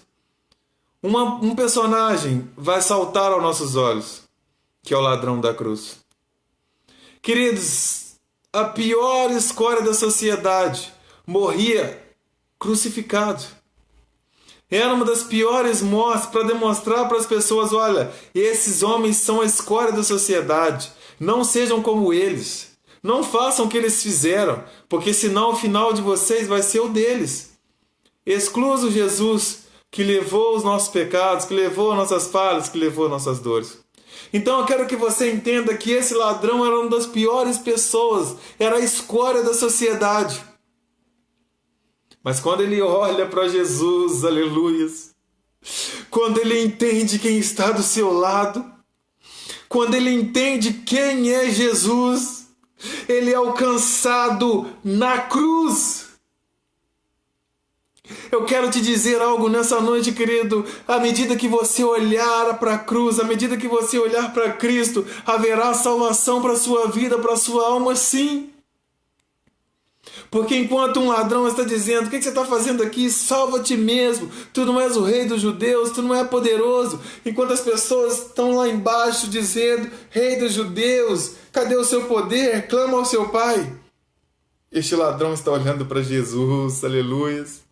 um personagem vai saltar aos nossos olhos, que é o ladrão da cruz. Queridos, a pior escória da sociedade morria crucificado. Era uma das piores mortes para demonstrar para as pessoas, olha, esses homens são a escória da sociedade. Não sejam como eles. Não façam o que eles fizeram, porque senão o final de vocês vai ser o deles. Excluso Jesus, que levou os nossos pecados, que levou nossas falhas, que levou nossas dores. Então eu quero que você entenda que esse ladrão era uma das piores pessoas, era a escória da sociedade. Mas quando ele olha para Jesus, aleluias, quando ele entende quem está do seu lado, quando ele entende quem é Jesus, ele é alcançado na cruz. Eu quero te dizer algo nessa noite, querido. À medida que você olhar para a cruz, à medida que você olhar para Cristo, haverá salvação para a sua vida, para a sua alma, sim. Porque enquanto um ladrão está dizendo, o que você está fazendo aqui? Salva-te mesmo, tu não és o rei dos judeus, tu não é poderoso. Enquanto as pessoas estão lá embaixo dizendo, rei dos judeus, cadê o seu poder? Clama ao seu pai. Este ladrão está olhando para Jesus, aleluias.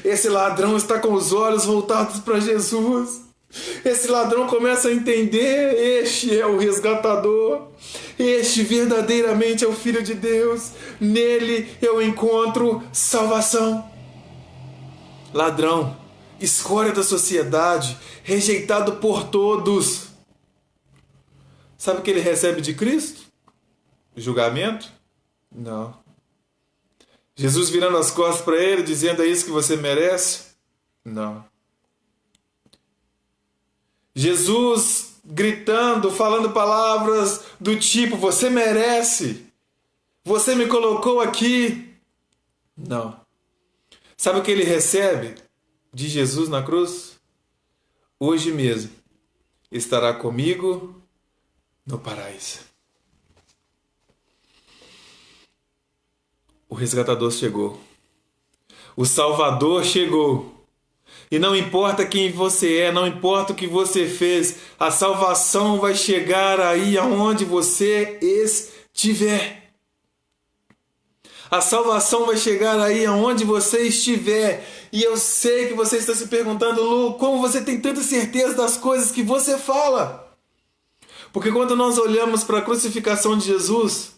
Esse ladrão está com os olhos voltados para Jesus. Esse ladrão começa a entender, este é o resgatador, este verdadeiramente é o Filho de Deus, nele eu encontro salvação. Ladrão, escória da sociedade, rejeitado por todos. Sabe o que ele recebe de Cristo? Julgamento? Não. Jesus virando as costas para ele, dizendo, é isso que você merece? Não. Jesus gritando, falando palavras do tipo, você merece, você me colocou aqui. Não. Sabe o que ele recebe de Jesus na cruz? Hoje mesmo estará comigo no paraíso. O resgatador chegou. O Salvador chegou. E não importa quem você é, não importa o que você fez, a salvação vai chegar aí aonde você estiver. A salvação vai chegar aí aonde você estiver. E eu sei que você está se perguntando, Lu, como você tem tanta certeza das coisas que você fala? Porque quando nós olhamos para a crucificação de Jesus,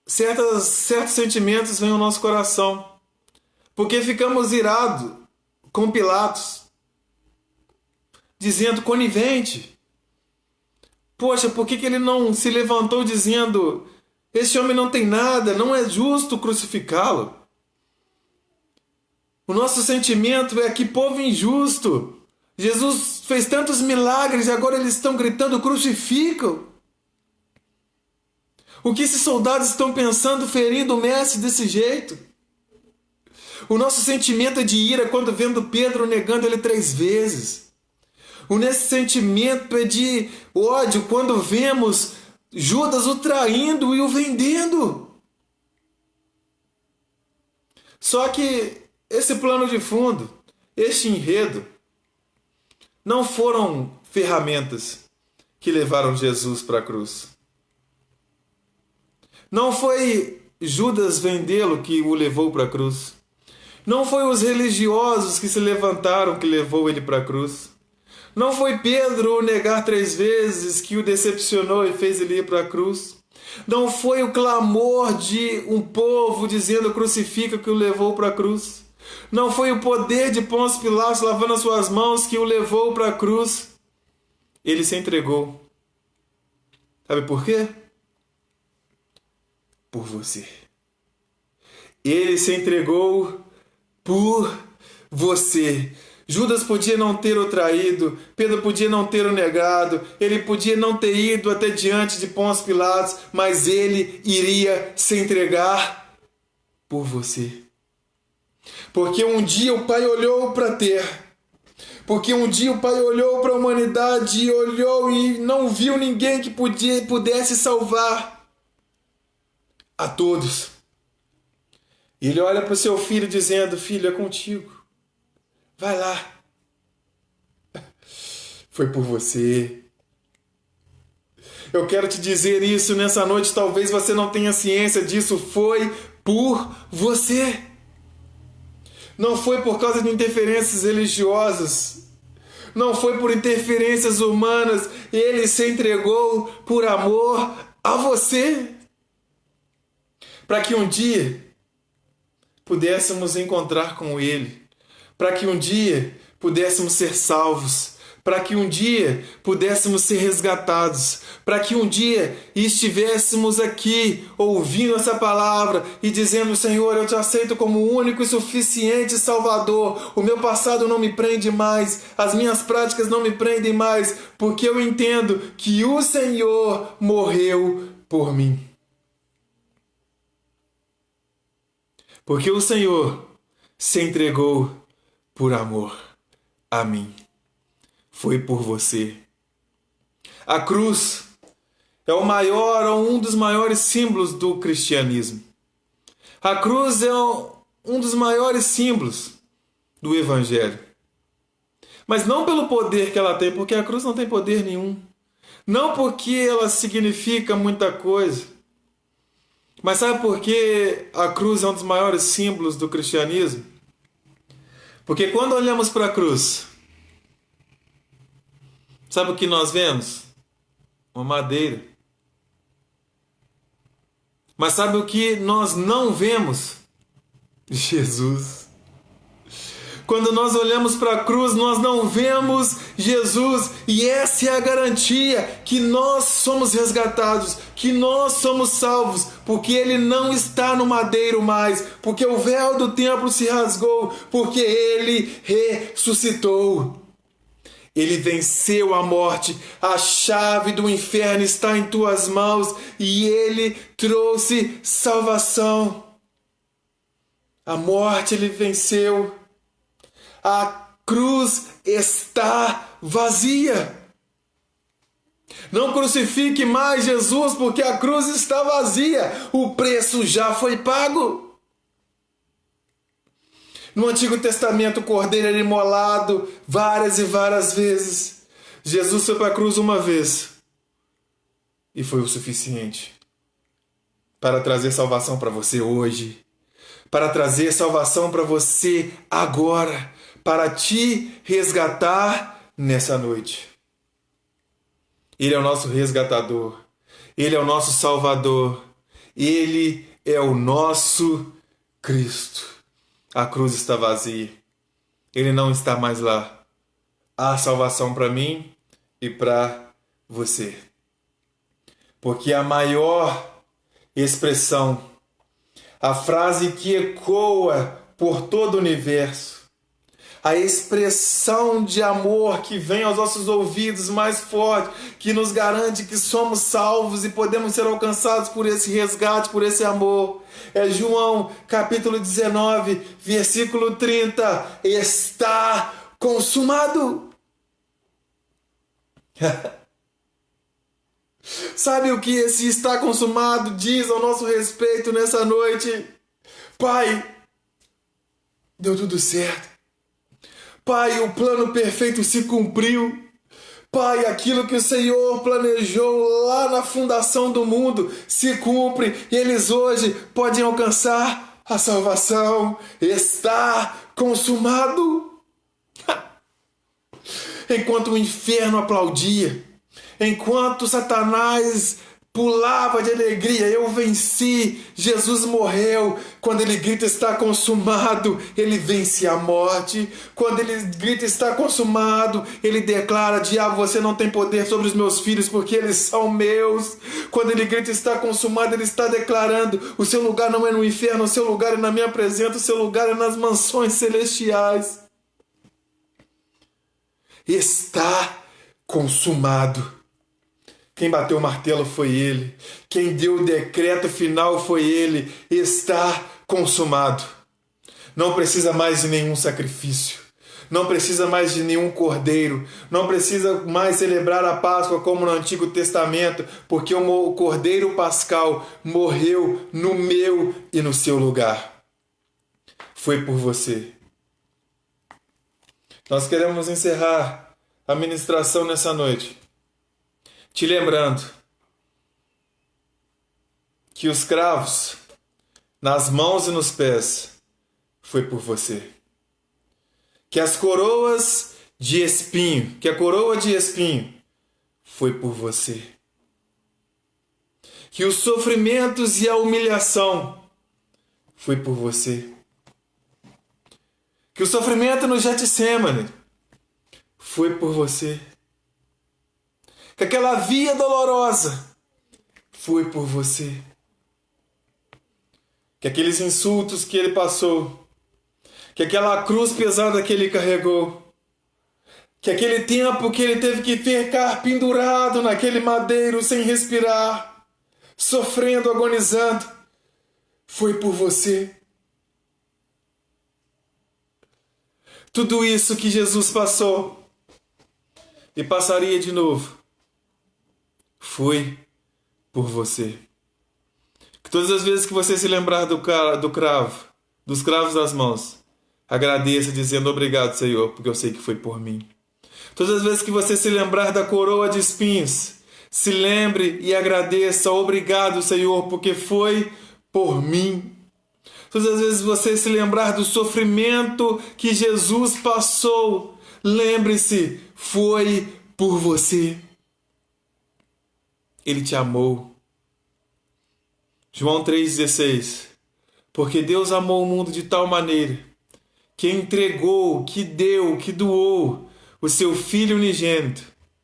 certos sentimentos vêm ao nosso coração. Porque ficamos irados com Pilatos, dizendo, conivente. Poxa, por que ele não se levantou dizendo, esse homem não tem nada, não é justo crucificá-lo? O nosso sentimento é que povo injusto. Jesus fez tantos milagres e agora eles estão gritando, crucificam. O que esses soldados estão pensando ferindo o mestre desse jeito? O nosso sentimento é de ira quando vendo Pedro negando ele 3 vezes. O nosso sentimento é de ódio quando vemos Judas o traindo e o vendendo. Só que esse plano de fundo, este enredo, não foram ferramentas que levaram Jesus para a cruz. Não foi Judas vendê-lo que o levou para a cruz. Não foi os religiosos que se levantaram que levou ele para a cruz. Não foi Pedro o negar 3 vezes que o decepcionou e fez ele ir para a cruz. Não foi o clamor de um povo dizendo crucifica que o levou para a cruz. Não foi o poder de Pôncio Pilatos lavando as suas mãos que o levou para a cruz. Ele se entregou. Sabe por quê? Por você. Ele se entregou por você. Judas podia não ter o traído, Pedro podia não ter o negado, ele podia não ter ido até diante de Pôncio Pilatos, mas ele iria se entregar por você. Porque um dia o Pai olhou para a terra, Porque um dia o Pai olhou para a humanidade e olhou e não viu ninguém que pudesse salvar a todos. E ele olha para o seu filho dizendo: filho, é contigo. Vai lá. Foi por você. Eu quero te dizer isso nessa noite. Talvez você não tenha ciência disso. Foi por você. Não foi por causa de interferências religiosas. Não foi por interferências humanas. Ele se entregou por amor a você. Para que um dia pudéssemos encontrar com Ele. Para que um dia pudéssemos ser salvos. Para que um dia pudéssemos ser resgatados, para que um dia estivéssemos aqui ouvindo essa palavra e dizendo: Senhor, eu te aceito como o único e suficiente Salvador. O meu passado não me prende mais, as minhas práticas não me prendem mais, porque eu entendo que o Senhor morreu por mim. Porque o Senhor se entregou por amor a mim. Foi por você. A cruz é o maior ou um dos maiores símbolos do cristianismo. A cruz é um dos maiores símbolos do Evangelho. Mas não pelo poder que ela tem, porque a cruz não tem poder nenhum. Não porque ela significa muita coisa. Mas sabe por que a cruz é um dos maiores símbolos do cristianismo? Porque quando olhamos para a cruz, sabe o que nós vemos? Uma madeira. Mas sabe o que nós não vemos? Jesus. Quando nós olhamos para a cruz, nós não vemos Jesus. E essa é a garantia que nós somos resgatados, que nós somos salvos, porque Ele não está no madeiro mais, porque o véu do templo se rasgou, porque Ele ressuscitou. Ele venceu a morte, a chave do inferno está em tuas mãos e Ele trouxe salvação. A morte Ele venceu, a cruz está vazia. Não crucifique mais Jesus, porque a cruz está vazia, o preço já foi pago. No Antigo Testamento, o cordeiro era imolado várias e várias vezes. Jesus foi para a cruz uma vez e foi o suficiente para trazer salvação para você hoje, para trazer salvação para você agora, para te resgatar nessa noite. Ele é o nosso resgatador, Ele é o nosso Salvador, Ele é o nosso Cristo. A cruz está vazia. Ele não está mais lá. Há salvação para mim e para você. Porque a maior expressão, a frase que ecoa por todo o universo, a expressão de amor que vem aos nossos ouvidos mais forte, que nos garante que somos salvos e podemos ser alcançados por esse resgate, por esse amor, é João capítulo 19, versículo 30. Está consumado. Sabe o que esse está consumado diz ao nosso respeito nessa noite? Pai, deu tudo certo. Pai, o plano perfeito se cumpriu. Pai, aquilo que o Senhor planejou lá na fundação do mundo se cumpre e eles hoje podem alcançar a salvação. Está consumado. Enquanto o inferno aplaudia, enquanto Satanás pulava de alegria, eu venci, Jesus morreu. Quando ele grita está consumado, ele vence a morte. Quando ele grita está consumado, ele declara: diabo, você não tem poder sobre os meus filhos, porque eles são meus. Quando ele grita está consumado, ele está declarando: o seu lugar não é no inferno, o seu lugar é na minha presença, o seu lugar é nas mansões celestiais. Está consumado. Quem bateu o martelo foi Ele. Quem deu o decreto final foi Ele. Está consumado. Não precisa mais de nenhum sacrifício. não precisa mais de nenhum cordeiro, não precisa mais celebrar a Páscoa como no Antigo Testamento, porque o cordeiro pascal morreu no meu e no seu lugar. Foi por você. Nós queremos encerrar a ministração nessa noite, te lembrando que os cravos nas mãos e nos pés foi por você. Que as coroas de espinho, que a coroa de espinho foi por você. Que os sofrimentos e a humilhação foi por você. Que o sofrimento no Getsêmani foi por você. Que aquela via dolorosa foi por você. Que aqueles insultos que ele passou, que aquela cruz pesada que ele carregou, que aquele tempo que ele teve que ficar pendurado naquele madeiro sem respirar, sofrendo, agonizando, foi por você. Tudo isso que Jesus passou e passaria de novo, foi por você. Que todas as vezes que você se lembrar do cravo, dos cravos das mãos, agradeça dizendo obrigado, Senhor, porque eu sei que foi por mim. Todas as vezes que você se lembrar da coroa de espinhos, se lembre e agradeça, obrigado, Senhor, porque foi por mim. Todas as vezes que você se lembrar do sofrimento que Jesus passou, lembre-se, foi por você. Ele te amou. João 3,16. Porque Deus amou o mundo de tal maneira que entregou, que deu, que doou o seu Filho unigênito,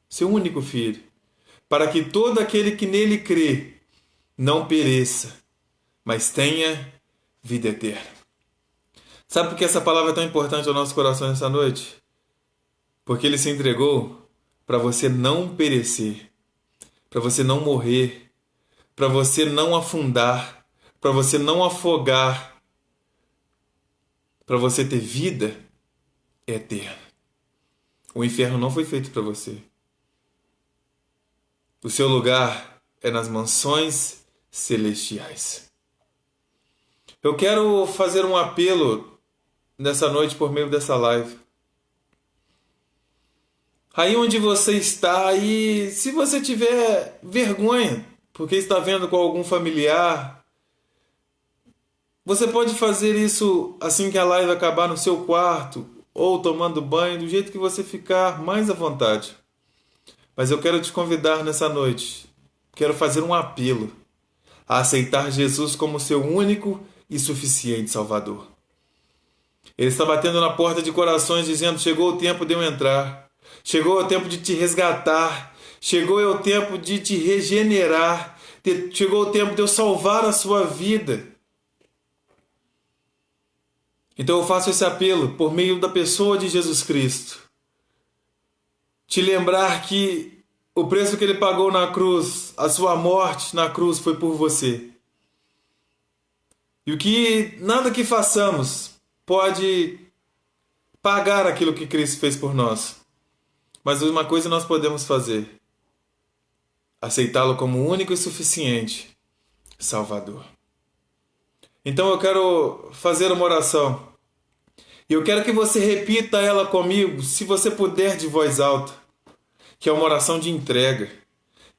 seu único Filho, para que todo aquele que nele crê não pereça, mas tenha vida eterna. Sabe por que essa palavra é tão importante ao nosso coração nessa noite? Porque ele se entregou para você não perecer, para você não morrer, para você não afundar, para você não afogar, para você ter vida eterna. O inferno não foi feito para você. O seu lugar é nas mansões celestiais. Eu quero fazer um apelo nessa noite por meio dessa live. Aí onde você está, e se você tiver vergonha, porque está vendo com algum familiar, você pode fazer isso assim que a live acabar no seu quarto, ou tomando banho, do jeito que você ficar mais à vontade. Mas eu quero te convidar nessa noite, quero fazer um apelo a aceitar Jesus como seu único e suficiente Salvador. Ele está batendo na porta de corações dizendo: chegou o tempo de eu entrar, chegou o tempo de te resgatar, chegou o tempo de te regenerar, chegou o tempo de eu salvar a sua vida. Então eu faço esse apelo por meio da pessoa de Jesus Cristo. Te lembrar que o preço que ele pagou na cruz, a sua morte na cruz, foi por você. E o que nada que façamos pode pagar aquilo que Cristo fez por nós. Mas uma coisa nós podemos fazer: aceitá-lo como único e suficiente Salvador. Então eu quero fazer uma oração. E eu quero que você repita ela comigo, se você puder, de voz alta. Que é uma oração de entrega,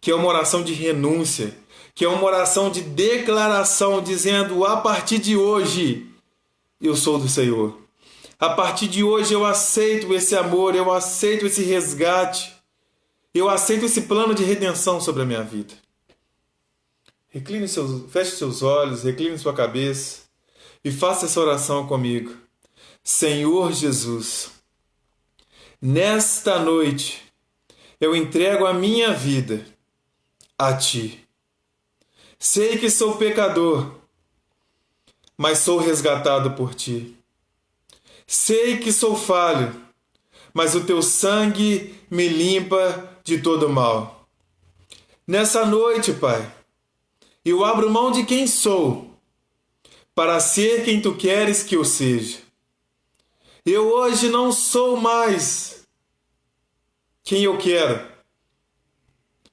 que é uma oração de renúncia, que é uma oração de declaração, dizendo: a partir de hoje eu sou do Senhor. A partir de hoje eu aceito esse amor, eu aceito esse resgate, eu aceito esse plano de redenção sobre a minha vida. Feche seus olhos, recline sua cabeça e faça essa oração comigo. Senhor Jesus, nesta noite eu entrego a minha vida a Ti. Sei que sou pecador, mas sou resgatado por Ti. Sei que sou falho, mas o Teu sangue me limpa de todo mal. Nessa noite, Pai, eu abro mão de quem sou para ser quem Tu queres que eu seja. Eu hoje não sou mais quem eu quero.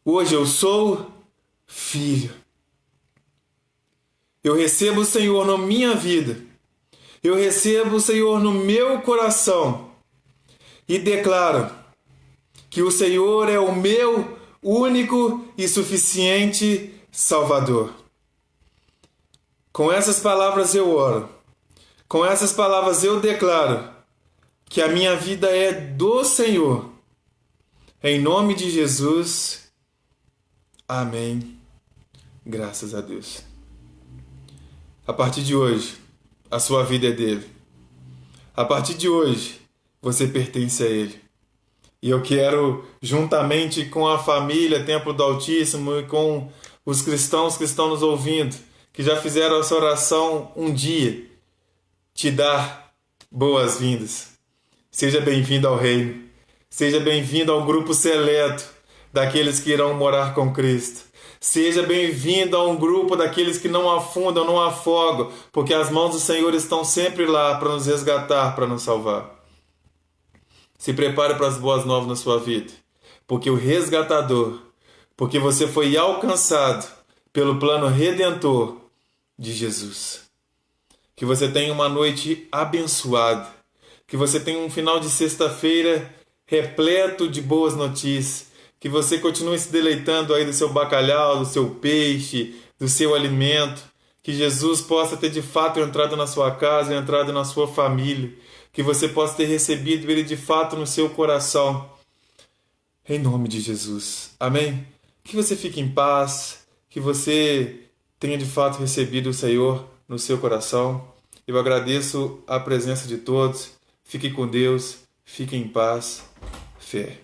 Hoje eu sou filho. Eu recebo o Senhor na minha vida. Eu recebo o Senhor no meu coração. E declaro que o Senhor é o meu único e suficiente Salvador. Com essas palavras eu oro. Com essas palavras eu declaro que a minha vida é do Senhor. Em nome de Jesus. Amém. Graças a Deus. A partir de hoje, a sua vida é dele. A partir de hoje, você pertence a ele. E eu quero, juntamente com a família Templo do Altíssimo e com os cristãos que estão nos ouvindo, que já fizeram essa oração um dia, te dar boas-vindas. Seja bem-vindo ao reino. Seja bem-vindo ao grupo seleto daqueles que irão morar com Cristo. Seja bem-vindo a um grupo daqueles que não afundam, não afogam, porque as mãos do Senhor estão sempre lá para nos resgatar, para nos salvar. Se prepare para as boas novas na sua vida, porque o resgatador, porque você foi alcançado pelo plano redentor de Jesus. Que você tenha uma noite abençoada, que você tenha um final de sexta-feira repleto de boas notícias, que você continue se deleitando aí do seu bacalhau, do seu peixe, do seu alimento, que Jesus possa ter de fato entrado na sua casa, entrado na sua família, que você possa ter recebido ele de fato no seu coração. Em nome de Jesus. Amém? Que você fique em paz, que você tenha de fato recebido o Senhor no seu coração. Eu agradeço a presença de todos. Fique com Deus, fique em paz. Fé.